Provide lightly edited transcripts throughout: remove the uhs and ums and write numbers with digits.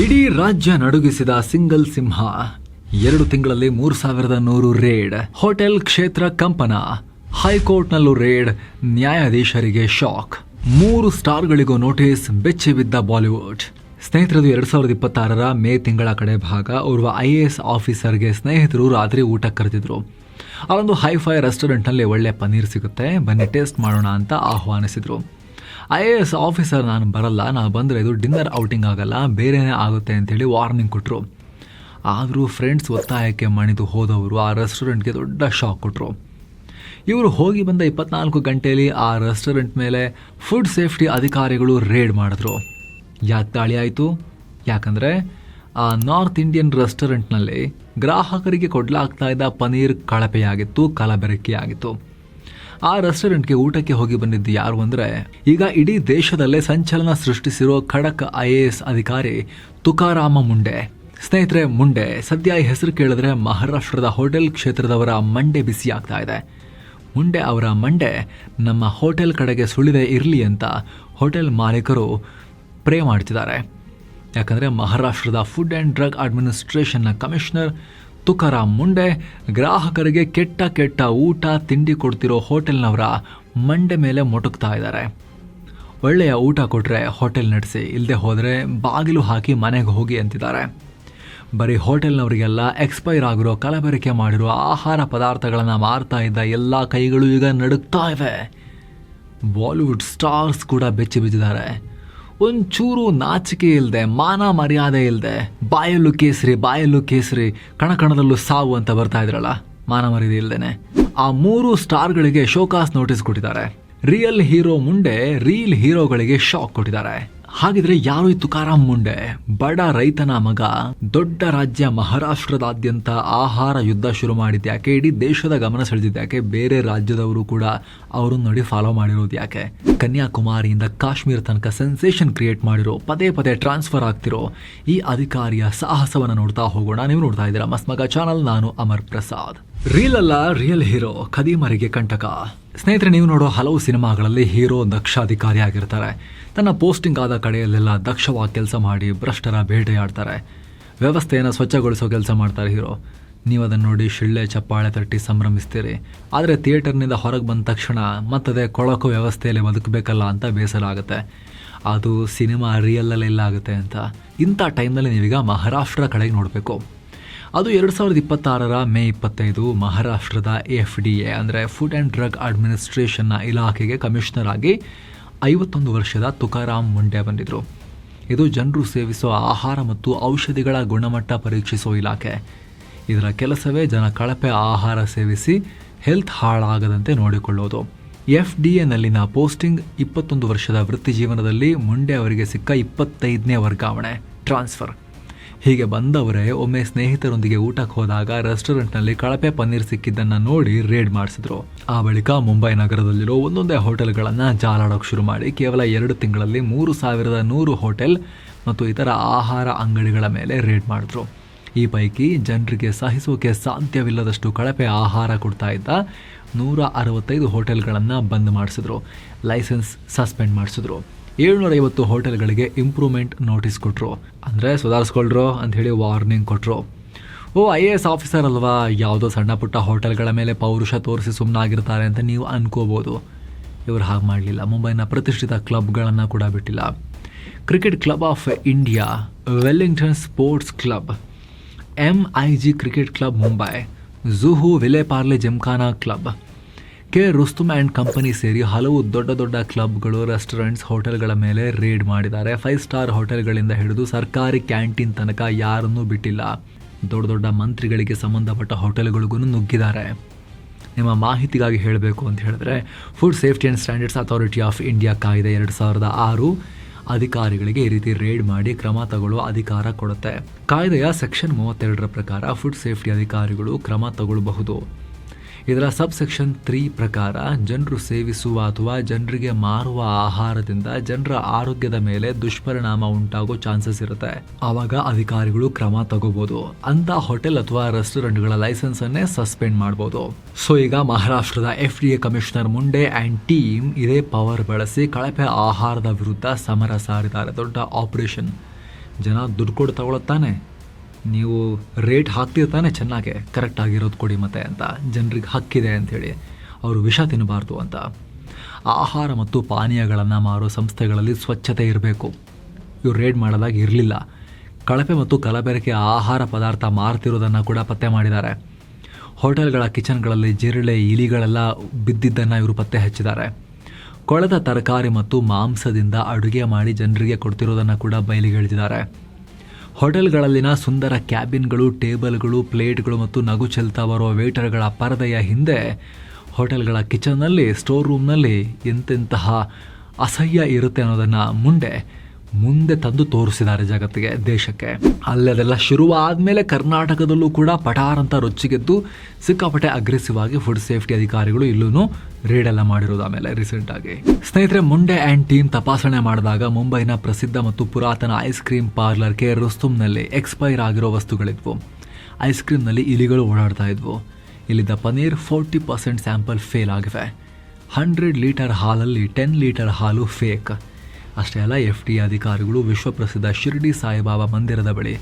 ಇಡೀ ರಾಜ್ಯ ನಡುಗಿಸಿದ ಸಿಂಗಲ್ ಸಿಂಹ. 2 ತಿಂಗಳಲ್ಲಿ 3,100 ರೇಡ್. ಹೋಟೆಲ್ ಕ್ಷೇತ್ರ ಕಂಪನ. ಹೈಕೋರ್ಟ್ನಲ್ಲೂ ರೇಡ್. ನ್ಯಾಯಾಧೀಶರಿಗೆ ಶಾಕ್. 3 ಸ್ಟಾರ್ಗಳಿಗೂ ನೋಟಿಸ್. ಬೆಚ್ಚಿ ಬಿದ್ದ ಬಾಲಿವುಡ್. ಸ್ನೇಹಿತರದು 2026 ಮೇ ತಿಂಗಳ ಕಡೆ ಭಾಗ. ಓರ್ವ IAS ಆಫೀಸರ್ಗೆ ಸ್ನೇಹಿತರು ರಾತ್ರಿ ಊಟಕ್ಕೆ ಕರೆದಿದ್ರು. ಅಲ್ಲೊಂದು ಹೈಫೈ ರೆಸ್ಟೋರೆಂಟ್ನಲ್ಲಿ ಒಳ್ಳೆ ಪನ್ನೀರ್ ಸಿಗುತ್ತೆ, ಬನ್ನಿ ಟೇಸ್ಟ್ ಮಾಡೋಣ ಅಂತ ಆಹ್ವಾನಿಸಿದ್ರು. IAS ಆಫೀಸರ್ ನಾನು ಬರಲ್ಲ, ನಾನು ಬಂದರೆ ಇದು ಡಿನ್ನರ್ ಔಟಿಂಗ್ ಆಗಲ್ಲ, ಬೇರೆನೇ ಆಗುತ್ತೆ ಅಂತೇಳಿ ವಾರ್ನಿಂಗ್ ಕೊಟ್ಟರು. ಆದರೂ ಫ್ರೆಂಡ್ಸ್ ಒತ್ತಾಯಕ್ಕೆ ಮಣಿದು ಹೋದವರು ಆ ರೆಸ್ಟೋರೆಂಟ್ಗೆ ದೊಡ್ಡ ಶಾಕ್ ಕೊಟ್ಟರು. ಇವರು ಹೋಗಿ ಬಂದ 24 ಗಂಟೆಯಲ್ಲಿ ಆ ರೆಸ್ಟೋರೆಂಟ್ ಮೇಲೆ ಫುಡ್ ಸೇಫ್ಟಿ ಅಧಿಕಾರಿಗಳು ರೇಡ್ ಮಾಡಿದ್ರು. ಯಾಕೆ ದಾಳಿ ಆಯಿತು? ಯಾಕಂದರೆ ಆ ನಾರ್ತ್ ಇಂಡಿಯನ್ ರೆಸ್ಟೋರೆಂಟ್ನಲ್ಲಿ ಗ್ರಾಹಕರಿಗೆ ಕೊಡಲಾಗ್ತಾ ಇದ್ದ ಪನೀರ್ ಕಳಪೆಯಾಗಿತ್ತು, ಕಲಬೆರಕೆಯಾಗಿತ್ತು. ಆ ರೆಸ್ಟೋರೆಂಟ್ಗೆ ಊಟಕ್ಕೆ ಹೋಗಿ ಬಂದಿದ್ದು ಯಾರು ಅಂದರೆ, ಈಗ ಇಡೀ ದೇಶದಲ್ಲೇ ಸಂಚಲನ ಸೃಷ್ಟಿಸಿರೋ ಖಡಕ್ IAS ಅಧಿಕಾರಿ ತುಕಾರಾಮ ಮುಂಡೆ. ಸ್ನೇಹಿತರೆ, ಮುಂಡೆ ಸದ್ಯ ಈ ಹೆಸರು ಕೇಳಿದ್ರೆ ಮಹಾರಾಷ್ಟ್ರದ ಹೋಟೆಲ್ ಕ್ಷೇತ್ರದವರ ಮಂಡೆ ಬಿಸಿ ಆಗ್ತಾ ಇದೆ. ಮುಂಡೆ ಅವರ ಮಂಡೆ ನಮ್ಮ ಹೋಟೆಲ್ ಕಡೆಗೆ ಸುಳಿದೇ ಇರಲಿ ಅಂತ ಹೋಟೆಲ್ ಮಾಲೀಕರು ಪ್ರೇ ಮಾಡ್ತಿದ್ದಾರೆ. ಯಾಕಂದರೆ ಮಹಾರಾಷ್ಟ್ರದ ಫುಡ್ ಆ್ಯಂಡ್ ಡ್ರಗ್ ಅಡ್ಮಿನಿಸ್ಟ್ರೇಷನ್ನ ಕಮಿಷನರ್ ತುಕಾರಾಮ್ ಮುಂಡೆ ಗ್ರಾಹಕರಿಗೆ ಕೆಟ್ಟ ಊಟ ತಿಂಡಿ ಕೊಡ್ತಿರೋ ಹೋಟೆಲ್ನವರ ಮಂಡೆ ಮೇಲೆ ಮೊಟಕ್ತಾ ಇದ್ದಾರೆ. ಒಳ್ಳೆಯ ಊಟ ಕೊಟ್ಟರೆ ಹೋಟೆಲ್ ನಡೆಸಿ, ಇಲ್ಲದೆ ಹೋದರೆ ಬಾಗಿಲು ಹಾಕಿ ಮನೆಗೆ ಹೋಗಿ ಅಂತಿದ್ದಾರೆ. ಬರೀ ಹೋಟೆಲ್ನವರಿಗೆಲ್ಲ ಎಕ್ಸ್ಪೈರ್ ಆಗಿರೋ, ಕಲಬೆರಕೆ ಮಾಡಿರೋ ಆಹಾರ ಪದಾರ್ಥಗಳನ್ನು ಮಾರ್ತಾ ಇದ್ದ ಎಲ್ಲ ಕೈಗಳು ಈಗ ನಡುಗ್ತಾ ಇವೆ. ಬಾಲಿವುಡ್ ಸ್ಟಾರ್ಸ್ ಕೂಡ ಬೆಚ್ಚಿ ಬಿದ್ದಿದ್ದಾರೆ. ಒಂಚೂರು ನಾಚಿಕೆ ಇಲ್ಲದೆ, ಮಾನ ಮರ್ಯಾದೆ ಇಲ್ಲದೆ, ಬಾಯಲ್ಲೂ ಕೇಸರಿ ಕಣಕಣದಲ್ಲೂ ಸಾವು ಅಂತ ಬರ್ತಾ ಇದ್ರಲ್ಲ, ಮಾನ ಮರ್ಯಾದೆ ಇಲ್ಲದೇನೆ ಆ 3 ಸ್ಟಾರ್ಗಳಿಗೆ ಶೋಕಾಸ್ ನೋಟಿಸ್ ಕೊಟ್ಟಿದ್ದಾರೆ. ರಿಯಲ್ ಹೀರೋ ಮುಂಡೆ ರೀಲ್ ಹೀರೋಗಳಿಗೆ ಶಾಕ್ ಕೊಟ್ಟಿದ್ದಾರೆ. ಹಾಗಿದ್ರೆ ಯಾರು ಈ ತುಕಾರಾಮ್ ಮುಂಡೆ? ಬಡ ರೈತನ ಮಗ. ದೊಡ್ಡ ರಾಜ್ಯ ಮಹಾರಾಷ್ಟ್ರದಾದ್ಯಂತ ಆಹಾರ ಯುದ್ಧ ಶುರು ಮಾಡಿದ್ಯಾಕೆ? ಇಡೀ ದೇಶದ ಗಮನ ಸೆಳೆದಿದ್ಯಾಕೆ? ಬೇರೆ ರಾಜ್ಯದವರು ಕೂಡ ಅವರು ನೋಡಿ ಫಾಲೋ ಮಾಡಿರೋದು ಯಾಕೆ? ಕನ್ಯಾಕುಮಾರಿಯಿಂದ ಕಾಶ್ಮೀರ ತನಕ ಸೆನ್ಸೇಷನ್ ಕ್ರಿಯೇಟ್ ಮಾಡಿರೋ, ಪದೇ ಟ್ರಾನ್ಸ್ಫರ್ ಆಗ್ತಿರೋ ಈ ಅಧಿಕಾರಿಯ ಸಾಹಸವನ್ನು ನೋಡ್ತಾ ಹೋಗೋಣ. ನೀವು ನೋಡ್ತಾ ಇದ್ದೀರಾ ಮಸ್ತ್ ಮಗ ಚಾನಲ್. ನಾನು ಅಮರ್ ಪ್ರಸಾದ್. ರೀಲ್ ಅಲ್ಲ, ರಿಯಲ್ ಹೀರೋ ಖದೀಮರಿಗೆ ಕಂಟಕ. ಸ್ನೇಹಿತರೆ, ನೀವು ನೋಡೋ ಹಲವು ಸಿನಿಮಾಗಳಲ್ಲಿ ಹೀರೋ ದಕ್ಷ ಅಧಿಕಾರಿ ಆಗಿರ್ತಾರೆ. ತನ್ನ ಪೋಸ್ಟಿಂಗ್ ಆದ ಕಡೆಯಲ್ಲೆಲ್ಲ ದಕ್ಷವಾಗಿ ಕೆಲಸ ಮಾಡಿ ಭ್ರಷ್ಟರ ಬೇಟೆಯಾಡ್ತಾರೆ. ವ್ಯವಸ್ಥೆಯನ್ನು ಸ್ವಚ್ಛಗೊಳಿಸೋ ಕೆಲಸ ಮಾಡ್ತಾರೆ ಹೀರೋ. ನೀವು ಅದನ್ನು ನೋಡಿ ಶಿಳ್ಳೆ ಚಪ್ಪಾಳೆ ತಟ್ಟಿ ಸಂಭ್ರಮಿಸ್ತೀರಿ. ಆದರೆ ಥಿಯೇಟರ್ನಿಂದ ಹೊರಗೆ ಬಂದ ತಕ್ಷಣ ಮತ್ತದೆ ಕೊಳಕು ವ್ಯವಸ್ಥೆಯಲ್ಲಿ ಬದುಕಬೇಕಲ್ಲ ಅಂತ ಬೇಸರ ಆಗುತ್ತೆ. ಅದು ಸಿನಿಮಾ ರಿಯಲ್ಲಲ್ಲಿ ಎಲ್ಲ ಆಗುತ್ತೆ ಅಂತ. ಇಂಥ ಟೈಮ್ನಲ್ಲಿ ನೀವೀಗ ಮಹಾರಾಷ್ಟ್ರ ಕಡೆಗೆ ನೋಡಬೇಕು. ಅದು 2026 ಮೇ 25 ಮಹಾರಾಷ್ಟ್ರದ FDA ಅಂದರೆ ಫುಡ್ ಆ್ಯಂಡ್ ಡ್ರಗ್ ಅಡ್ಮಿನಿಸ್ಟ್ರೇಷನ್ನ ಇಲಾಖೆಗೆ ಕಮಿಷನರ್ ಆಗಿ 51 ವರ್ಷದ ತುಕಾರಾಮ್ ಮುಂಡೆ ಬಂದಿದ್ದರು. ಇದು ಜನರು ಸೇವಿಸೋ ಆಹಾರ ಮತ್ತು ಔಷಧಿಗಳ ಗುಣಮಟ್ಟ ಪರೀಕ್ಷಿಸೋ ಇಲಾಖೆ. ಇದರ ಕೆಲಸವೇ ಜನ ಕಳಪೆ ಆಹಾರ ಸೇವಿಸಿ ಹೆಲ್ತ್ ಹಾಳಾಗದಂತೆ ನೋಡಿಕೊಳ್ಳೋದು. FDAನಲ್ಲಿನ ಪೋಸ್ಟಿಂಗ್ 21 ವರ್ಷದ ವೃತ್ತಿ ಜೀವನದಲ್ಲಿ ಮುಂಡೆ ಅವರಿಗೆ ಸಿಕ್ಕ 25ನೇ ವರ್ಗಾವಣೆ, ಟ್ರಾನ್ಸ್ಫರ್. ಹೀಗೆ ಬಂದವರೇ ಒಮ್ಮೆ ಸ್ನೇಹಿತರೊಂದಿಗೆ ಊಟಕ್ಕೆ ಹೋದಾಗ ರೆಸ್ಟೋರೆಂಟ್ನಲ್ಲಿ ಕಳಪೆ ಪನ್ನೀರ್ ಸಿಕ್ಕಿದ್ದನ್ನು ನೋಡಿ ರೇಡ್ ಮಾಡಿಸಿದ್ರು. ಆ ಬಳಿಕ ಮುಂಬೈ ನಗರದಲ್ಲಿರೋ ಒಂದೊಂದೇ ಹೋಟೆಲ್ಗಳನ್ನು ಜಾಲಾಡೋಕೆ ಶುರು ಮಾಡಿ ಕೇವಲ 2 ತಿಂಗಳಲ್ಲಿ 3,100 ಹೋಟೆಲ್ ಮತ್ತು ಇತರ ಆಹಾರ ಅಂಗಡಿಗಳ ಮೇಲೆ ರೇಡ್ ಮಾಡಿದ್ರು. ಈ ಪೈಕಿ ಜನರಿಗೆ ಸಹಿಸೋಕೆ ಸಾಧ್ಯವಿಲ್ಲದಷ್ಟು ಕಳಪೆ ಆಹಾರ ಕೊಡ್ತಾ ಇದ್ದ 165 ಹೋಟೆಲ್ಗಳನ್ನು ಬಂದ್ ಮಾಡಿಸಿದ್ರು. ಲೈಸೆನ್ಸ್ ಸಸ್ಪೆಂಡ್ ಮಾಡಿಸಿದ್ರು. 750 ಹೋಟೆಲ್ಗಳಿಗೆ ಇಂಪ್ರೂವ್ಮೆಂಟ್ ನೋಟಿಸ್ ಕೊಟ್ಟರು. ಅಂದರೆ ಸುಧಾರಿಸ್ಕೊಳ್ರೋ ಅಂಥೇಳಿ ವಾರ್ನಿಂಗ್ ಕೊಟ್ಟರು. IAS ಆಫೀಸರ್ ಅಲ್ವಾ, ಯಾವುದೋ ಸಣ್ಣ ಪುಟ್ಟ ಹೋಟೆಲ್ಗಳ ಮೇಲೆ ಪೌರುಷ ತೋರಿಸಿ ಸುಮ್ಮನಾಗಿರ್ತಾರೆ ಅಂತ ನೀವು ಅನ್ಕೋಬೋದು. ಇವರು ಹಾಗೆ ಮಾಡಲಿಲ್ಲ. ಮುಂಬೈನ ಪ್ರತಿಷ್ಠಿತ ಕ್ಲಬ್ಗಳನ್ನು ಕೂಡ ಬಿಟ್ಟಿಲ್ಲ. Cricket club of India, Wellington sports club, MIG cricket club Mumbai, Juhu Vile Parle gymkhana club, K Rustom and company ಸೇರಿ ಹಲವು ದೊಡ್ಡ ಕ್ಲಬ್ಗಳು, ರೆಸ್ಟೋರೆಂಟ್ಸ್, ಹೋಟೆಲ್ಗಳ ಮೇಲೆ ರೇಡ್ ಮಾಡಿದ್ದಾರೆ. 5 ಸ್ಟಾರ್ ಹೋಟೆಲ್ಗಳಿಂದ ಹಿಡಿದು ಸರ್ಕಾರಿ ಕ್ಯಾಂಟೀನ್ ತನಕ ಯಾರನ್ನೂ ಬಿಟ್ಟಿಲ್ಲ. ದೊಡ್ಡ ಮಂತ್ರಿಗಳಿಗೆ ಸಂಬಂಧಪಟ್ಟ ಹೋಟೆಲ್ಗಳಿಗೂ ನುಗ್ಗಿದ್ದಾರೆ. ನಿಮ್ಮ ಮಾಹಿತಿಗಾಗಿ ಹೇಳಬೇಕು ಅಂತ ಹೇಳಿದ್ರೆ, food safety and standards authority of India ಕಾಯ್ದೆ 2006 ಅಧಿಕಾರಿಗಳಿಗೆ ಈ ರೀತಿ ರೇಡ್ ಮಾಡಿ ಕ್ರಮ ತಗೊಳ್ಳೋ ಅಧಿಕಾರ ಕೊಡುತ್ತೆ. ಕಾಯ್ದೆಯ ಸೆಕ್ಷನ್ 32 ಪ್ರಕಾರ ಫುಡ್ ಸೇಫ್ಟಿ ಅಧಿಕಾರಿಗಳು ಕ್ರಮ ತಗೊಳ್ಳಬಹುದು. ಇದರ ಸಬ್ಸೆಕ್ಷನ್ 3 ಪ್ರಕಾರ ಜನರು ಸೇವಿಸುವ ಅಥವಾ ಜನರಿಗೆ ಮಾರುವ ಆಹಾರದಿಂದ ಜನರ ಆರೋಗ್ಯದ ಮೇಲೆ ದುಷ್ಪರಿಣಾಮ ಉಂಟಾಗೋ ಚಾನ್ಸಸ್ ಇರುತ್ತೆ. ಆವಾಗ ಅಧಿಕಾರಿಗಳು ಕ್ರಮ ತಗೋಬಹುದು. ಅಂತ ಹೋಟೆಲ್ ಅಥವಾ ರೆಸ್ಟೋರೆಂಟ್ಗಳ ಲೈಸೆನ್ಸ್ ಅನ್ನೇ ಸಸ್ಪೆಂಡ್ ಮಾಡಬಹುದು. ಸೊ ಈಗ ಮಹಾರಾಷ್ಟ್ರದ FDA commissioner Munde and team ಇದೇ ಪವರ್ ಬಳಸಿ ಕಳಪೆ ಆಹಾರದ ವಿರುದ್ಧ ಸಮರ ಸಾರಿದ್ದಾರೆ. ದೊಡ್ಡ ಆಪರೇಷನ್ ಜನ ದುಡ್ಡು ಕೊಟ್ಟು ತಗೊಳತ್ತಾನೆ, ನೀವು ರೇಟ್ ಹಾಕ್ತಿರ್ತಾನೆ ಚೆನ್ನಾಗೆ ಕರೆಕ್ಟ್ ಆಗಿರೋದು ಕೊಡಿ ಮತ್ತೆ ಅಂತ, ಜನರಿಗೆ ಹಕ್ಕಿದೆ ಅಂಥೇಳಿ ಅವರು ವಿಷ ತಿನ್ನಬಾರ್ದು ಅಂತ. ಆಹಾರ ಮತ್ತು ಪಾನೀಯಗಳನ್ನು ಮಾರೋ ಸಂಸ್ಥೆಗಳಲ್ಲಿ ಸ್ವಚ್ಛತೆ ಇರಬೇಕು. ಇವರು ರೇಡ್ ಮಾಡೋದಾಗ ಇರಲಿಲ್ಲ. ಕಳಪೆ ಮತ್ತು ಕಲಬೆರಕೆ ಆಹಾರ ಪದಾರ್ಥ ಮಾರ್ತಿರೋದನ್ನು ಕೂಡ ಪತ್ತೆ ಮಾಡಿದ್ದಾರೆ. ಹೋಟೆಲ್ಗಳ ಕಿಚನ್ಗಳಲ್ಲಿ ಜಿರಳೆ ಇಲಿಗಳೆಲ್ಲ ಬಿದ್ದಿದ್ದನ್ನು ಇವರು ಪತ್ತೆ ಹಚ್ಚಿದ್ದಾರೆ. ಕೊಳೆತ ತರಕಾರಿ ಮತ್ತು ಮಾಂಸದಿಂದ ಅಡುಗೆ ಮಾಡಿ ಜನರಿಗೆ ಕೊಡ್ತಿರೋದನ್ನು ಕೂಡ ಬಯಲಿಗೆಳೆದಿದ್ದಾರೆ. ಹೋಟೆಲ್ಗಳಲ್ಲಿನ ಸುಂದರ ಕ್ಯಾಬಿನ್ಗಳು, ಟೇಬಲ್ಗಳು, ಪ್ಲೇಟ್ಗಳು ಮತ್ತು ನಗು ಚೆಲ್ತಾ ಬರುವ ವೇಟರ್ಗಳ ಪರದೆಯ ಹಿಂದೆ ಹೋಟೆಲ್ಗಳ ಕಿಚನ್ನಲ್ಲಿ, ಸ್ಟೋರ್ ರೂಮ್ನಲ್ಲಿ ಎಂತೆಂತಹ ಅಸಹ್ಯ ಇರುತ್ತೆ ಅನ್ನೋದನ್ನು ಮುಂದೆ ತಂದು ತೋರಿಸಿದ್ದಾರೆ ಜಗತ್ತಿಗೆ, ದೇಶಕ್ಕೆ. ಅಲ್ಲದೆಲ್ಲ ಶುರುವಾದಮೇಲೆ ಕರ್ನಾಟಕದಲ್ಲೂ ಕೂಡ ಪಟಾರ್ ಅಂತ ರೊಚ್ಚಿಗೆದ್ದು ಸಿಕ್ಕಾಪಟ್ಟೆ ಅಗ್ರೆಸಿವ್ ಆಗಿ ಫುಡ್ ಸೇಫ್ಟಿ ಅಧಿಕಾರಿಗಳು ಇಲ್ಲೂ ರೇಡೆಲ್ಲ ಮಾಡಿರೋದು ಆಮೇಲೆ ರೀಸೆಂಟಾಗಿ. ಸ್ನೇಹಿತರೆ, ಮುಂಡೆ ಆ್ಯಂಡ್ ಟೀಮ್ ತಪಾಸಣೆ ಮಾಡಿದಾಗ ಮುಂಬೈನ ಪ್ರಸಿದ್ಧ ಮತ್ತು ಪುರಾತನ ಐಸ್ ಕ್ರೀಮ್ ಪಾರ್ಲರ್ ಕೆ ರುಸ್ತುಮ್ನಲ್ಲಿ ಎಕ್ಸ್ಪೈರ್ ಆಗಿರೋ ವಸ್ತುಗಳಿದ್ವು. ಐಸ್ ಕ್ರೀಮ್ನಲ್ಲಿ ಇಲಿಗಳು ಓಡಾಡ್ತಾ ಇದ್ವು. ಇಲ್ಲಿದ್ದ ಪನೀರ್ 40% ಸ್ಯಾಂಪಲ್ ಫೇಲ್ ಆಗಿವೆ. 100 ಲೀಟರ್ ಹಾಲಲ್ಲಿ 10 ಲೀಟರ್ ಹಾಲು ಫೇಕ್. ಅಷ್ಟೇ ಅಲ್ಲ, FDA ಅಧಿಕಾರಿಗಳು ವಿಶ್ವಪ್ರಸಿದ್ಧ ಶಿರ್ಡಿ ಸಾಯಿಬಾಬಾ ಮಂದಿರದ ಬಳಿ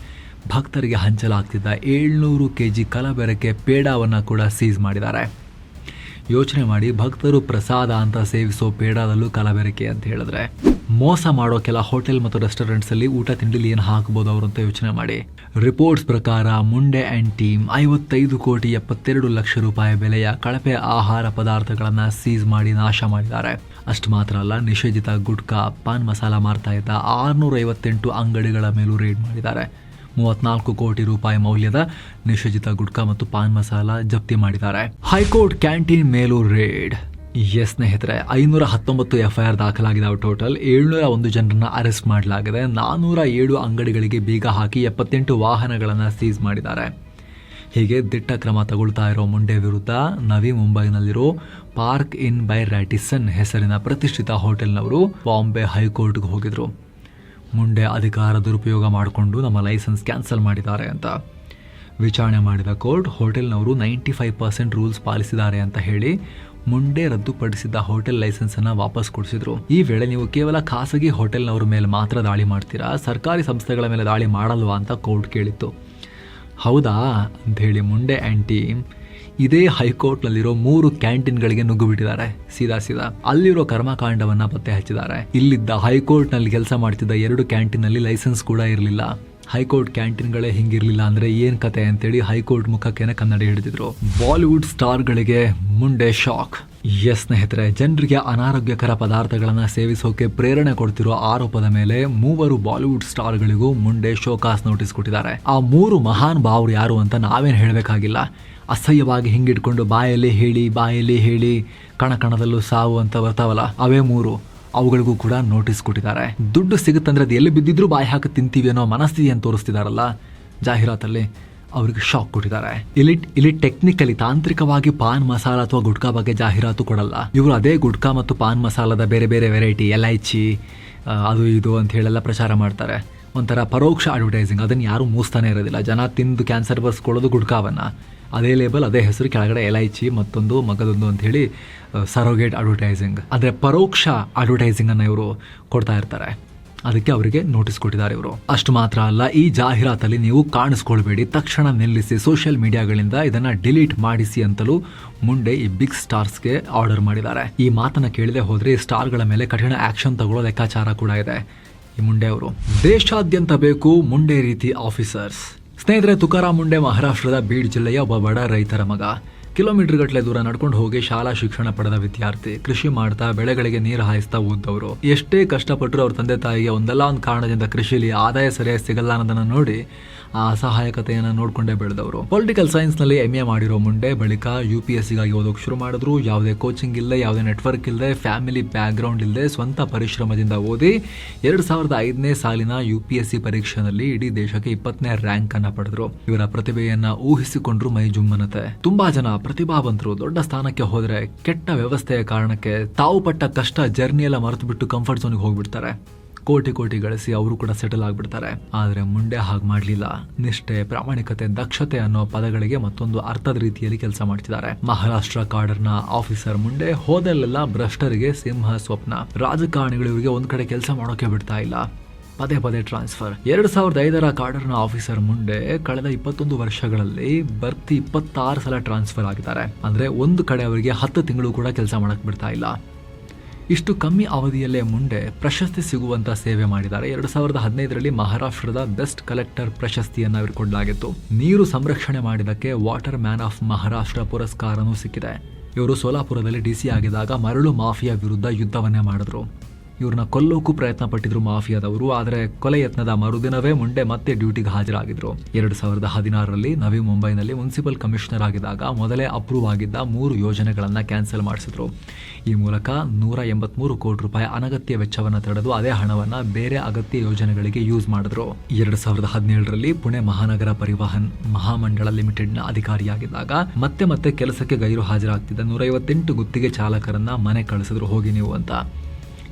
ಭಕ್ತರಿಗೆ ಹಂಚಲಾಗ್ತಿದ್ದ 700 kg ಕಲಬೆರಕೆ ಪೇಡಾವನ್ನು ಕೂಡ ಸೀಸ್ ಮಾಡಿದ್ದಾರೆ. ಯೋಚನೆ ಮಾಡಿ, ಭಕ್ತರು ಪ್ರಸಾದ ಅಂತ ಸೇವಿಸೋ ಪೇಡಾದಲ್ಲೂ ಕಲಬೆರಕೆ ಅಂತ ಹೇಳಿದ್ರೆ ಮೋಸ ಮಾಡೋ ಕೆಲ ಹೋಟೆಲ್ ಮತ್ತು ರೆಸ್ಟೋರೆಂಟ್ಸಲ್ಲಿ ಊಟ ತಿಂಡಿಲಿ ಏನು ಹಾಕ್ಬೋದು ಅವರು ಅಂತ ಯೋಚನೆ ಮಾಡಿ. ರಿಪೋರ್ಟ್ಸ್ ಪ್ರಕಾರ ಮುಂಡೆ ಆ್ಯಂಡ್ ಟೀಮ್ 55,72,00,000 ರೂಪಾಯಿ ಬೆಲೆಯ ಕಳಪೆ ಆಹಾರ ಪದಾರ್ಥಗಳನ್ನು ಸೀಸ್ ಮಾಡಿ ನಾಶ ಮಾಡಿದ್ದಾರೆ. ಅಷ್ಟು ಮಾತ್ರ ಅಲ್ಲ, ನಿಷೇಧಿತ ಗುಟ್ಕಾ, ಪಾನ್ ಮಸಾಲ ಮಾರ್ತಾ ಇದ್ದ 658 ಅಂಗಡಿಗಳ ಮೇಲೂ ರೇಡ್ ಮಾಡಿದ್ದಾರೆ. 34 ಕೋಟಿ ರೂಪಾಯಿ ಮೌಲ್ಯದ ನಿಷೇಧಿತ ಗುಟ್ಕಾ ಮತ್ತು ಪಾನ್ ಮಸಾಲ ಜಪ್ತಿ ಮಾಡಿದ್ದಾರೆ. ಹೈಕೋರ್ಟ್ ಕ್ಯಾಂಟೀನ್ ಮೇಲೂ ರೇಡ್. ಸ್ನೇಹಿತರೆ, 519 FIR ದಾಖಲಾಗಿದ್ದಾವೆ. ಟೋಟಲ್ 701 ಜನರನ್ನ ಅರೆಸ್ಟ್ ಮಾಡಲಾಗಿದೆ. 407 ಅಂಗಡಿಗಳಿಗೆ ಬೀಗ ಹಾಕಿ 78 ವಾಹನಗಳನ್ನು ಸೀಸ್ ಮಾಡಿದ್ದಾರೆ. ಹೀಗೆ ದಿಟ್ಟ ಕ್ರಮ ತಗೊಳ್ತಾ ಇರೋ ಮುಂಡೆ ವಿರುದ್ಧ ನವಿ ಮುಂಬೈನಲ್ಲಿರೋ ಪಾರ್ಕ್ ಇನ್ ಬೈ ರ್ಯಾಟಿಸನ್ ಹೆಸರಿನ ಪ್ರತಿಷ್ಠಿತ ಹೋಟೆಲ್ನವರು ಬಾಂಬೆ ಹೈಕೋರ್ಟ್ಗೆ ಹೋಗಿದ್ರು. ಮುಂಡೆ ಅಧಿಕಾರ ದುರುಪಯೋಗ ಮಾಡಿಕೊಂಡು ನಮ್ಮ ಲೈಸೆನ್ಸ್ ಕ್ಯಾನ್ಸಲ್ ಮಾಡಿದ್ದಾರೆ ಅಂತ ವಿಚಾರಣೆ ಮಾಡಿದ ಕೋರ್ಟ್, ಹೋಟೆಲ್ನವರು 95% ರೂಲ್ಸ್ ಪಾಲಿಸಿದ್ದಾರೆ ಅಂತ ಹೇಳಿ ಮುಂಡೆ ರದ್ದುಪಡಿಸಿದ್ದ ಹೋಟೆಲ್ ಲೈಸೆನ್ಸನ್ನು ವಾಪಸ್ ಕೊಡಿಸಿದ್ರು. ಈ ವೇಳೆ ನೀವು ಕೇವಲ ಖಾಸಗಿ ಹೋಟೆಲ್ನವ್ರ ಮೇಲೆ ಮಾತ್ರ ದಾಳಿ ಮಾಡ್ತೀರಾ, ಸರ್ಕಾರಿ ಸಂಸ್ಥೆಗಳ ಮೇಲೆ ದಾಳಿ ಮಾಡಲ್ವಾ ಅಂತ ಕೋರ್ಟ್ ಕೇಳಿತ್ತು. ಹೌದಾ ಅಂಥೇಳಿ ಮುಂಡೆ ಆ್ಯಂಡ್ ಟೀಮ್ ಇದೇ ಹೈಕೋರ್ಟ್ನಲ್ಲಿರೋ 3 ಕ್ಯಾಂಟೀನ್ಗಳಿಗೆ ನುಗ್ಗು ಬಿಟ್ಟಿದ್ದಾರೆ. ಸೀದಾ ಅಲ್ಲಿರೋ ಕರ್ಮಕಾಂಡವನ್ನ ಪತ್ತೆ ಹಚ್ಚಿದ್ದಾರೆ. ಇಲ್ಲಿದ್ದ ಹೈಕೋರ್ಟ್ನಲ್ಲಿ ಕೆಲಸ ಮಾಡ್ತಿದ್ದ 2 ಕ್ಯಾಂಟೀನಲ್ಲಿ ಲೈಸೆನ್ಸ್ ಕೂಡ ಇರಲಿಲ್ಲ. ಹೈಕೋರ್ಟ್ ಕ್ಯಾಂಟೀನ್ಗಳೇ ಹಿಂಗಿರ್ಲಿಲ್ಲ ಅಂದ್ರೆ ಏನ್ ಕತೆ ಅಂತೇಳಿ ಹೈಕೋರ್ಟ್ ಮುಖಕ್ಕೇನೆ ಕನ್ನಡಿ ಹಿಡಿದಿದ್ರು. ಬಾಲಿವುಡ್ ಸ್ಟಾರ್ಗಳಿಗೆ ಮುಂಡೆ ಶಾಕ್. ಸ್ನೇಹಿತರೆ, ಜನರಿಗೆ ಅನಾರೋಗ್ಯಕರ ಪದಾರ್ಥಗಳನ್ನ ಸೇವಿಸೋಕೆ ಪ್ರೇರಣೆ ಕೊಡ್ತಿರೋ ಆರೋಪದ ಮೇಲೆ 3 ಬಾಲಿವುಡ್ ಸ್ಟಾರ್ಗಳಿಗೂ ಮುಂಡೆ ಶೋಕಾಸ್ ನೋಟಿಸ್ ಕೊಟ್ಟಿದ್ದಾರೆ. ಆ 3 ಮಹಾನ್ ಭಾವರು ಯಾರು ಅಂತ ನಾವೇನು ಹೇಳಬೇಕಾಗಿಲ್ಲ. ಅಸಹ್ಯವಾಗಿ ಹಿಂಗಿಟ್ಕೊಂಡು ಬಾಯಲ್ಲಿ ಹೇಳಿ ಕಣದಲ್ಲೂ ಸಾವು ಅಂತ ಬರ್ತಾವಲ್ಲ, ಅವೇ 3. ಅವುಗಳಿಗೂ ಕೂಡ ನೋಟಿಸ್ ಕೊಟ್ಟಿದ್ದಾರೆ. ದುಡ್ಡು ಸಿಗುತ್ತಂದ್ರೆ ಅದು ಎಲ್ಲಿ ಬಿದ್ದಿದ್ರು ಬಾಯಿ ಹಾಕಿ ತಿಂತೀವಿ ಅನ್ನೋ ಮನಸ್ಥಿತಿಯನ್ನು ತೋರಿಸ್ತಿದಾರಲ್ಲ ಜಾಹೀರಾತಲ್ಲಿ, ಅವ್ರಿಗೆ ಶಾಕ್ ಕೊಟ್ಟಿದ್ದಾರೆ. ಇಲ್ಲಿ ಟೆಕ್ನಿಕಲಿ ತಾಂತ್ರಿಕವಾಗಿ ಪಾನ್ ಮಸಾಲ ಅಥವಾ ಗುಟ್ಕಾ ಬಗ್ಗೆ ಜಾಹೀರಾತು ಕೊಡಲ್ಲ. ಇವರು ಅದೇ ಗುಟ್ಕಾ ಮತ್ತು ಪಾನ್ ಮಸಾಲದ ಬೇರೆ ಬೇರೆ ವೆರೈಟಿ, ಎಲೈಚಿ, ಅದು ಇದು ಅಂತ ಹೇಳೆಲ್ಲ ಪ್ರಚಾರ ಮಾಡ್ತಾರೆ. ಒಂಥರ ಪರೋಕ್ಷ ಅಡ್ವರ್ಟೈಸಿಂಗ್. ಅದನ್ನು ಯಾರು ಮೂಸ್ತಾನೆ ಇರೋದಿಲ್ಲ. ಜನ ತಿಂದು ಕ್ಯಾನ್ಸರ್ ಬರ್ಸ್ಕೊಳ್ಳೋದು ಗುಟ್ಕಾವನ್ನ, ಅದೇ ಲೇಬಲ್, ಅದೇ ಹೆಸರು, ಕೆಳಗಡೆ ಎಲೈಚಿ ಮತ್ತೊಂದು ಮಗದೊಂದು ಅಂತ ಹೇಳಿ ಸರೋಗೇಟ್ ಅಡ್ವರ್ಟೈಸಿಂಗ್, ಅಂದರೆ ಪರೋಕ್ಷ ಅಡ್ವರ್ಟೈಸಿಂಗ್ ಅನ್ನು ಇವರು ಕೊಡ್ತಾ ಇರ್ತಾರೆ. ಅದಕ್ಕೆ ಅವರಿಗೆ ನೋಟಿಸ್ ಕೊಟ್ಟಿದ್ದಾರೆ ಇವರು. ಅಷ್ಟು ಮಾತ್ರ ಅಲ್ಲ, ಈ ಜಾಹೀರಾತಲ್ಲಿ ನೀವು ಕಾಣಿಸ್ಕೊಳ್ಬೇಡಿ, ತಕ್ಷಣ ನಿಲ್ಲಿಸಿ, ಸೋಷಿಯಲ್ ಮೀಡಿಯಾಗಳಿಂದ ಇದನ್ನ ಡಿಲೀಟ್ ಮಾಡಿಸಿ ಅಂತಲೂ ಮುಂಡೆ ಈ ಬಿಗ್ ಸ್ಟಾರ್ಸ್ಗೆ ಆರ್ಡರ್ ಮಾಡಿದ್ದಾರೆ. ಈ ಮಾತನ್ನ ಕೇಳದೆ ಹೋದ್ರೆ ಈ ಸ್ಟಾರ್ಗಳ ಮೇಲೆ ಕಠಿಣ ಆಕ್ಷನ್ ತಗೊಳ್ಳೋ ಲೆಕ್ಕಾಚಾರ ಕೂಡ ಇದೆ ಈ ಮುಂಡೆ ಅವರು. ದೇಶಾದ್ಯಂತ ಬೇಕು ಮುಂಡೆ ರೀತಿ ಆಫೀಸರ್ಸ್. ಸ್ನೇಹಿತರೆ, ತುಕಾರಾಮ್ ಮುಂಡೆ ಮಹಾರಾಷ್ಟ್ರದ ಬೀಡ್ ಜಿಲ್ಲೆಯ ಒಬ್ಬ ಬಡ ರೈತರ ಮಗ. ಕಿಲೋಮೀಟರ್ ಗಟ್ಟಲೆ ದೂರ ನಡ್ಕೊಂಡು ಹೋಗಿ ಶಾಲಾ ಶಿಕ್ಷಣ ಪಡೆದ ವಿದ್ಯಾರ್ಥಿ. ಕೃಷಿ ಮಾಡ್ತಾ ಬೆಳೆಗಳಿಗೆ ನೀರು ಹಾಯಿಸ್ತಾ ಓದ್ದವರು. ಎಷ್ಟೇ ಕಷ್ಟಪಟ್ಟರು ಅವ್ರ ತಂದೆ ತಾಯಿಗೆ ಒಂದಲ್ಲ ಒಂದು ಕಾರಣದಿಂದ ಕೃಷಿಯಲ್ಲಿ ಆದಾಯ ಸರಿಯಾಗಿ ಸಿಗಲ್ಲ ಅನ್ನೋದನ್ನ ನೋಡಿ ಆ ಅಸಹಾಯಕತೆಯನ್ನು ನೋಡ್ಕೊಂಡೇ ಬೆಳೆದವರು. ಪೊಲಿಟಿಕಲ್ ಸೈನ್ಸ್ ನಲ್ಲಿ MA ಮಾಡಿರೋ ಮುಂಡೆ ಬಳಿಕ UPSCಗಾಗಿ ಓದೋಕೆ ಶುರು ಮಾಡಿದ್ರು. ಯಾವುದೇ ಕೋಚಿಂಗ್ ಇಲ್ಲದೆ, ಯಾವುದೇ ನೆಟ್ವರ್ಕ್ ಇಲ್ಲದೆ, ಫ್ಯಾಮಿಲಿ ಬ್ಯಾಕ್ ಗ್ರೌಂಡ್ ಇಲ್ಲದೆ ಸ್ವಂತ ಪರಿಶ್ರಮದಿಂದ ಓದಿ 2005ನೇ ಸಾಲಿನ UPSC ಪರೀಕ್ಷೆಯಲ್ಲಿ ಇಡೀ ದೇಶಕ್ಕೆ 20ನೇ ರ್ಯಾಂಕ್ ಅನ್ನ ಪಡೆದ್ರು. ಇವರ ಪ್ರತಿಭೆಯನ್ನ ಊಹಿಸಿಕೊಂಡ್ರು ಮೈ ಜುಮ್ಮನತೆ. ತುಂಬಾ ಜನ ಪ್ರತಿಭಾವಂತರು ದೊಡ್ಡ ಸ್ಥಾನಕ್ಕೆ ಹೋದ್ರೆ ಕೆಟ್ಟ ವ್ಯವಸ್ಥೆಯ ಕಾರಣಕ್ಕೆ ತಾವು ಪಟ್ಟ ಕಷ್ಟ ಜರ್ನಿ ಎಲ್ಲ ಮರೆತು ಬಿಟ್ಟು ಕಂಫರ್ಟ್ ಝೋನ್ಗೆ ಹೋಗ್ಬಿಡ್ತಾರೆ. ಕೋಟಿ ಗಳಿಸಿ ಅವರು ಕೂಡ ಸೆಟಲ್ ಆಗ್ಬಿಡ್ತಾರೆ. ಆದ್ರೆ ಮುಂಡೆ ಹಾಗೆ ಮಾಡ್ಲಿಲ್ಲ. ನಿಷ್ಠೆ, ಪ್ರಾಮಾಣಿಕತೆ, ದಕ್ಷತೆ ಅನ್ನೋ ಪದಗಳಿಗೆ ಮತ್ತೊಂದು ಅರ್ಥದ ರೀತಿಯಲ್ಲಿ ಕೆಲಸ ಮಾಡ್ತಿದ್ದಾರೆ. ಮಹಾರಾಷ್ಟ್ರ ಕಾಡರ್ನ ಆಫೀಸರ್ ಮುಂಡೆ. ಹೋದಲ್ಲೆಲ್ಲ ಭ್ರಷ್ಟರಿಗೆ ಸಿಂಹ ಸ್ವಪ್ನ. ರಾಜಕಾರಣಿಗಳು ಇವರಿಗೆ ಒಂದ್ ಕಡೆ ಕೆಲಸ ಮಾಡೋಕೆ ಬಿಡ್ತಾ ಇಲ್ಲ. ಪದೇ ಪದೇ ಟ್ರಾನ್ಸ್ಫರ್. 2005 ಕಾಡರ್ನ ಆಫೀಸರ್ ಮುಂಡೆ ಕಳೆದ 21 ವರ್ಷಗಳಲ್ಲಿ ಬರ್ತಿ 26 ಸಲ ಟ್ರಾನ್ಸ್ಫರ್ ಆಗಿದ್ದಾರೆ. ಅಂದ್ರೆ ಒಂದು ಕಡೆ ಅವರಿಗೆ 10 ತಿಂಗಳು ಕೂಡ ಕೆಲಸ ಮಾಡಕ್ ಬಿಡ್ತಾ ಇಲ್ಲ. ಇಷ್ಟು ಕಮ್ಮಿ ಅವಧಿಯಲ್ಲೇ ಮುಂಡೆ ಪ್ರಶಸ್ತಿ ಸಿಗುವಂತ ಸೇವೆ ಮಾಡಿದ್ದಾರೆ. 2015ರಲ್ಲಿ ಮಹಾರಾಷ್ಟ್ರದ ಬೆಸ್ಟ್ ಕಲೆಕ್ಟರ್ ಪ್ರಶಸ್ತಿಯನ್ನ ಇವರು ಕೊಡಲಾಗಿತ್ತು. ನೀರು ಸಂರಕ್ಷಣೆ ಮಾಡಿದಕ್ಕೆ ವಾಟರ್ ಮ್ಯಾನ್ ಆಫ್ ಮಹಾರಾಷ್ಟ್ರ ಪುರಸ್ಕಾರನೂ ಸಿಕ್ಕಿದೆ. ಇವರು ಸೋಲಾಪುರದಲ್ಲಿ DC ಆಗಿದ್ದಾಗ ಮರಳು ಮಾಫಿಯಾ ವಿರುದ್ಧ ಯುದ್ಧವನ್ನೇ ಮಾಡಿದ್ರು. ಇವ್ರನ್ನ ಕೊಲ್ಲೋಕ್ಕೂ ಪ್ರಯತ್ನ ಪಟ್ಟಿದ್ರು ಮಾಫಿಯಾದವರು. ಆದರೆ ಕೊಲೆ ಯತ್ನದ ಮರುದಿನವೇ ಮುಂಡೆ ಮತ್ತೆ ಡ್ಯೂಟಿಗೆ ಹಾಜರಾಗಿದ್ರು. 2016ರಲ್ಲಿ ನವಿ ಮುಂಬೈನಲ್ಲಿ ಮುನ್ಸಿಪಲ್ ಕಮಿಷನರ್ ಆಗಿದ್ದಾಗ ಮೊದಲೇ ಅಪ್ರೂವ್ ಆಗಿದ್ದ 3 ಯೋಜನೆಗಳನ್ನ ಕ್ಯಾನ್ಸಲ್ ಮಾಡಿಸಿದ್ರು. ಈ ಮೂಲಕ 183 ಕೋಟಿ ರೂಪಾಯಿ ಅನಗತ್ಯ ವೆಚ್ಚವನ್ನ ತಡೆದು ಅದೇ ಹಣವನ್ನ ಬೇರೆ ಅಗತ್ಯ ಯೋಜನೆಗಳಿಗೆ ಯೂಸ್ ಮಾಡಿದ್ರು. 2017ರಲ್ಲಿ ಪುಣೆ ಮಹಾನಗರ ಪರಿವಹನ್ ಮಹಾಮಂಡಳ ಲಿಮಿಟೆಡ್ನ ಅಧಿಕಾರಿಯಾಗಿದ್ದಾಗ ಮತ್ತೆ ಕೆಲಸಕ್ಕೆ ಗೈರು ಹಾಜರಾಗ್ತಿದ್ದ 158 ಗುತ್ತಿಗೆ ಚಾಲಕರನ್ನ ಮನೆ ಕಳಿಸಿದ್ರು, ಹೋಗಿ ನೀವು ಅಂತ.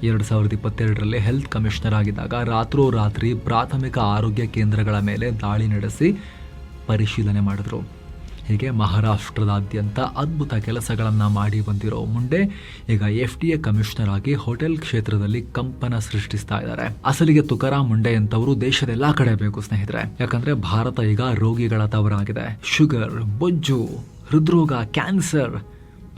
2022ರಲ್ಲಿ ಹೆಲ್ತ್ ಕಮಿಷನರ್ ಆಗಿದ್ದಾಗ ರಾತ್ರೋರಾತ್ರಿ ಪ್ರಾಥಮಿಕ ಆರೋಗ್ಯ ಕೇಂದ್ರಗಳ ಮೇಲೆ ದಾಳಿ ನಡೆಸಿ ಪರಿಶೀಲನೆ ಮಾಡಿದ್ರು. ಹೀಗೆ ಮಹಾರಾಷ್ಟ್ರದಾದ್ಯಂತ ಅದ್ಭುತ ಕೆಲಸಗಳನ್ನ ಮಾಡಿ ಬಂದಿರೋ ಮುಂಡೆ ಈಗ FDA ಕಮಿಷನರ್ ಆಗಿ ಹೋಟೆಲ್ ಕ್ಷೇತ್ರದಲ್ಲಿ ಕಂಪನ ಸೃಷ್ಟಿಸ್ತಾ ಇದ್ದಾರೆ. ಅಸಲಿಗೆ ತುಕಾರಾಮ್ ಮುಂಡೆ ಅಂತವರು ದೇಶದ ಎಲ್ಲಾ ಕಡೆ ಬೇಕು ಸ್ನೇಹಿತರೆ. ಯಾಕಂದ್ರೆ ಭಾರತ ಈಗ ರೋಗಿಗಳ ತವರಾಗಿದೆ. ಶುಗರ್, ಬೊಜ್ಜು, ಹೃದ್ರೋಗ, ಕ್ಯಾನ್ಸರ್,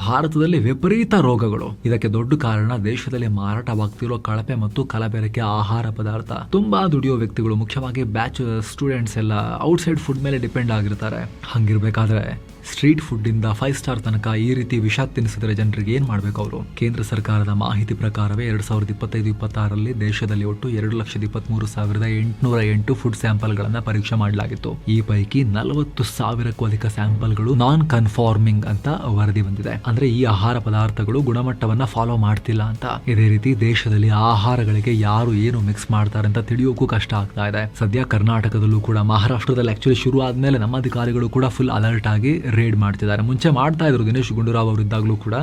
ಭಾರತದಲ್ಲಿ ವಿಪರೀತ ರೋಗಗಳು. ಇದಕ್ಕೆ ದೊಡ್ಡ ಕಾರಣ ದೇಶದಲ್ಲಿ ಮಾರಾಟವಾಗ್ತಿರೋ ಕಳಪೆ ಮತ್ತು ಕಲಬೆರಕೆ ಆಹಾರ ಪದಾರ್ಥ. ತುಂಬಾ ದುಡಿಯೋ ವ್ಯಕ್ತಿಗಳು, ಮುಖ್ಯವಾಗಿ ಬ್ಯಾಚುಲರ್ ಸ್ಟೂಡೆಂಟ್ಸ್ ಎಲ್ಲ ಔಟ್ಸೈಡ್ ಫುಡ್ ಮೇಲೆ ಡಿಪೆಂಡ್ ಆಗಿರ್ತಾರೆ. ಹಂಗಿರ್ಬೇಕಾದ್ರೆ ಸ್ಟ್ರೀಟ್ ಫುಡ್ ಇಂದ 5 ಸ್ಟಾರ್ ತನಕ ಈ ರೀತಿ ವಿಷ ತಿನ್ನಿಸಿದ್ರೆ ಜನರಿಗೆ ಏನ್ ಮಾಡ್ಬೇಕು ಅವರು? ಕೇಂದ್ರ ಸರ್ಕಾರದ ಮಾಹಿತಿ ಪ್ರಕಾರವೇ 2025-26ರಲ್ಲಿ ದೇಶದಲ್ಲಿ ಒಟ್ಟು 2,23,808 ಫುಡ್ ಸ್ಯಾಂಪಲ್ ಗಳನ್ನ ಪರೀಕ್ಷೆ ಮಾಡಲಾಗಿತ್ತು. ಈ ಪೈಕಿ 40,000ಕ್ಕೂ ಅಧಿಕ ಸ್ಯಾಂಪಲ್ಗಳು ನಾನ್ ಕನ್ಫಾರ್ಮಿಂಗ್ ಅಂತ ವರದಿ ಬಂದಿದೆ. ಅಂದ್ರೆ ಈ ಆಹಾರ ಪದಾರ್ಥಗಳು ಗುಣಮಟ್ಟವನ್ನ ಫಾಲೋ ಮಾಡ್ತಿಲ್ಲ ಅಂತ. ಇದೇ ರೀತಿ ದೇಶದಲ್ಲಿ ಆಹಾರಗಳಿಗೆ ಯಾರು ಏನು ಮಿಕ್ಸ್ ಮಾಡ್ತಾರೆ ಅಂತ ತಿಳಿಯೋಕ್ಕೂ ಕಷ್ಟ ಆಗ್ತಾ ಇದೆ. ಸದ್ಯ ಕರ್ನಾಟಕದಲ್ಲೂ ಕೂಡ, ಮಹಾರಾಷ್ಟ್ರದಲ್ಲಿ ಆಕ್ಚುಲಿ ಶುರು ಆದ್ಮೇಲೆ ನಮ್ಮ ಅಧಿಕಾರಿಗಳು ಕೂಡ ಫುಲ್ ಅಲರ್ಟ್ ಆಗಿ ರೇಡ್ ಮಾಡ್ತಿದ್ದಾರೆ. ಮುಂಚೆ ಮಾಡ್ತಾ ಇದ್ರು, ದಿನೇಶ್ ಗುಂಡೂರಾವ್ ಅವರು ಇದ್ದಾಗಲೂ ಕೂಡ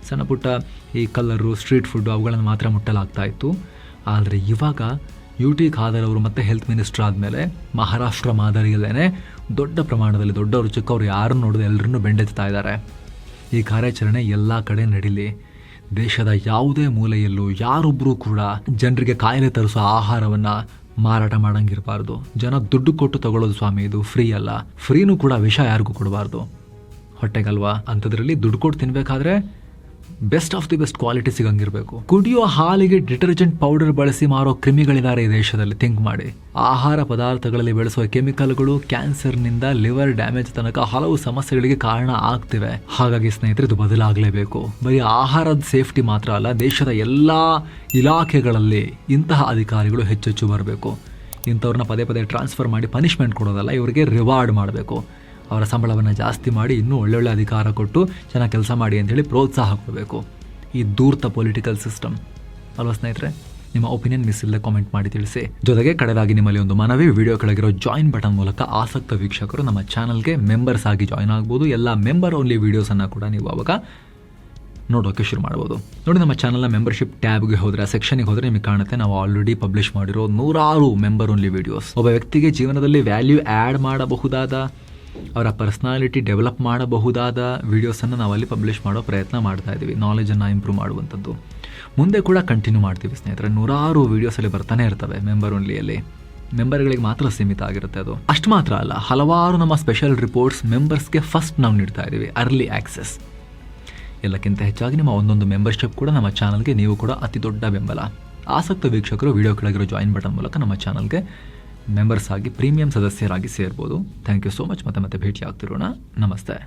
ಸಣ್ಣ ಪುಟ್ಟ ಈ ಕಲ್ಲರು, ಸ್ಟ್ರೀಟ್ ಫುಡ್ ಅವುಗಳನ್ನು ಮಾತ್ರ ಮುಟ್ಟಲಾಗ್ತಾ ಇತ್ತು. ಆದರೆ ಇವಾಗ UT ಖಾದರ್ ಅವರು ಮತ್ತೆ ಹೆಲ್ತ್ ಮಿನಿಸ್ಟರ್ ಆದಮೇಲೆ ಮಹಾರಾಷ್ಟ್ರ ಮಾದರಿಯಲ್ಲೇನೆ ದೊಡ್ಡ ಪ್ರಮಾಣದಲ್ಲಿ ದೊಡ್ಡವರು ಚಿಕ್ಕವರು ಯಾರನ್ನು ನೋಡಿದ್ರೆ ಎಲ್ಲರನ್ನೂ ಬೆಂಡೆತ್ತಾ ಇದ್ದಾರೆ. ಈ ಕಾರ್ಯಾಚರಣೆ ಎಲ್ಲ ಕಡೆ ನಡೀಲಿ. ದೇಶದ ಯಾವುದೇ ಮೂಲೆಯಲ್ಲೂ ಯಾರೊಬ್ಬರೂ ಕೂಡ ಜನರಿಗೆ ಕಾಯಿಲೆ ತರಿಸೋ ಆಹಾರವನ್ನ ಮಾರಾಟ ಮಾಡಂಗಿರಬಾರ್ದು. ಜನ ದುಡ್ಡು ಕೊಟ್ಟು ತಗೊಳ್ಳೋದು ಸ್ವಾಮಿ, ಇದು ಫ್ರೀ ಅಲ್ಲ. ಫ್ರೀನೂ ಕೂಡ ವಿಷ ಯಾರಿಗೂ ಕೊಡಬಾರ್ದು, ಹೊಟ್ಟೆಗಲ್ವಾ. ಅಂಥದ್ರಲ್ಲಿ ದುಡ್ಡು ಕೊಟ್ಟು ತಿನ್ಬೇಕಾದ್ರೆ best of the best quality ಸಿಗಂಗಿರ್ಬೇಕು. ಕುಡಿಯೋ ಹಾಲಿಗೆ ಡಿಟರ್ಜೆಂಟ್ ಪೌಡರ್ ಬಳಸಿ ಮಾರೋ ಕ್ರಿಮಿಗಳಿದ್ದಾರೆ ಈ ದೇಶದಲ್ಲಿ. ಥಿಂಕ್ ಮಾಡಿ. ಆಹಾರ ಪದಾರ್ಥಗಳಲ್ಲಿ ಬೆಳೆಸುವ ಕೆಮಿಕಲ್ಗಳು ಕ್ಯಾನ್ಸರ್ನಿಂದ ಲಿವರ್ ಡ್ಯಾಮೇಜ್ ತನಕ ಹಲವು ಸಮಸ್ಯೆಗಳಿಗೆ ಕಾರಣ ಆಗ್ತಿವೆ. ಹಾಗಾಗಿ ಸ್ನೇಹಿತರೆ, ಇದು ಬದಲಾಗಲೇಬೇಕು. ಬರೀ ಆಹಾರದ ಸೇಫ್ಟಿ ಮಾತ್ರ ಅಲ್ಲ, ದೇಶದ ಎಲ್ಲ ಇಲಾಖೆಗಳಲ್ಲಿ ಇಂತಹ ಅಧಿಕಾರಿಗಳು ಹೆಚ್ಚೆಚ್ಚು ಬರಬೇಕು. ಇಂಥವ್ರನ್ನ ಪದೇ ಪದೇ ಟ್ರಾನ್ಸ್ಫರ್ ಮಾಡಿ ಪನಿಷ್ಮೆಂಟ್ ಕೊಡೋದಲ್ಲ, ಇವರಿಗೆ ರಿವಾರ್ಡ್ ಮಾಡಬೇಕು. ಅವರ ಸಂಬಳವನ್ನು ಜಾಸ್ತಿ ಮಾಡಿ ಇನ್ನೂ ಒಳ್ಳೊಳ್ಳೆ ಅಧಿಕಾರ ಕೊಟ್ಟು ಚೆನ್ನಾಗಿ ಕೆಲಸ ಮಾಡಿ ಅಂತೇಳಿ ಪ್ರೋತ್ಸಾಹ ಕೊಡಬೇಕು. ಈ ಧೂರ್ತ ಪೊಲಿಟಿಕಲ್ ಸಿಸ್ಟಮ್ ಅಲ್ವಾ ಸ್ನೇಹಿತರೆ? ನಿಮ್ಮ ಒಪಿನಿಯನ್ ಮಿಸ್ ಇಲ್ಲದೆ ಕಾಮೆಂಟ್ ಮಾಡಿ ತಿಳಿಸಿ. ಜೊತೆಗೆ ಕಡೆದಾಗಿ ನಿಮ್ಮಲ್ಲಿ ಒಂದು ಮನವಿ, ವಿಡಿಯೋ ಕೆಳಗಿರೋ ಜಾಯಿನ್ ಬಟನ್ ಮೂಲಕ ಆಸಕ್ತ ವೀಕ್ಷಕರು ನಮ್ಮ ಚಾನಲ್ಗೆ ಮೆಂಬರ್ಸ್ ಆಗಿ ಜಾಯಿನ್ ಆಗ್ಬೋದು. ಎಲ್ಲ ಮೆಂಬರ್ ಓನ್ಲಿ ವೀಡಿಯೋಸನ್ನು ಕೂಡ ನೀವು ಅವಾಗ ನೋಡೋಕ್ಕೆ ಶುರು ಮಾಡ್ಬೋದು. ನೋಡಿ, ನಮ್ಮ ಚಾನಲ್ನ ಮೆಂಬರ್ಶಿಪ್ ಟ್ಯಾಬ್ಗೆ ಹೋದರೆ, ಸೆಕ್ಷನ್ಗೆ ಹೋದರೆ ನಿಮಗೆ ಕಾಣುತ್ತೆ ನಾವು ಆಲ್ರೆಡಿ ಪಬ್ಲಿಷ್ ಮಾಡಿರೋ 100 ಮೆಂಬರ್ ಓನ್ಲಿ ವೀಡಿಯೋಸ್. ಒಬ್ಬ ವ್ಯಕ್ತಿಗೆ ಜೀವನದಲ್ಲಿ ವ್ಯಾಲ್ಯೂ ಆ್ಯಡ್ ಮಾಡಬಹುದಾದ, ಅವರ ಪರ್ಸನಾಲಿಟಿ ಡೆವಲಪ್ ಮಾಡಬಹುದಾದ ವಿಡಿಯೋಸನ್ನು ನಾವಲ್ಲಿ ಪಬ್ಲಿಷ್ ಮಾಡೋ ಪ್ರಯತ್ನ ಮಾಡ್ತಾ ಇದ್ದೀವಿ. ನಾಲೆಜನ್ನು ಇಂಪ್ರೂವ್ ಮಾಡುವಂಥದ್ದು ಮುಂದೆ ಕೂಡ ಕಂಟಿನ್ಯೂ ಮಾಡ್ತೀವಿ ಸ್ನೇಹಿತರೆ. 100 ವೀಡಿಯೋಸಲ್ಲಿ ಬರ್ತಾನೆ ಇರ್ತವೆ ಮೆಂಬರ್ ಓನ್ಲಿಯಲ್ಲಿ. ಮೆಂಬರ್ಗಳಿಗೆ ಮಾತ್ರ ಸೀಮಿತ ಆಗಿರುತ್ತೆ ಅದು. ಅಷ್ಟು ಮಾತ್ರ ಅಲ್ಲ, ಹಲವಾರು ನಮ್ಮ ಸ್ಪೆಷಲ್ ರಿಪೋರ್ಟ್ಸ್ ಮೆಂಬರ್ಸ್ಗೆ ಫಸ್ಟ್ ನಾವು ನೀಡ್ತಾ ಇದ್ದೀವಿ, ಅರ್ಲಿ ಆಕ್ಸೆಸ್. ಎಲ್ಲಕ್ಕಿಂತ ಹೆಚ್ಚಾಗಿ ನಿಮ್ಮ ಒಂದೊಂದು ಮೆಂಬರ್ಶಿಪ್ ಕೂಡ ನಮ್ಮ ಚಾನಲ್ಗೆ ನೀವು ಕೂಡ ಅತಿ ದೊಡ್ಡ ಬೆಂಬಲ. ಆಸಕ್ತ ವೀಕ್ಷಕರು ವಿಡಿಯೋ ಕೆಳಗಿರೋ ಜಾಯಿನ್ ಬಟನ್ ಮೂಲಕ ನಮ್ಮ ಚಾನಲ್ಗೆ ಮೆಂಬರ್ಸ್ ಆಗಿ ಪ್ರೀಮಿಯಂ ಸದಸ್ಯರಾಗಿ ಸೇರ್ಬೋದು. Thank you so much. ಮತ್ತೆ ಭೇಟಿ ಆಗ್ತಿರೋಣ. ನಮಸ್ತೆ.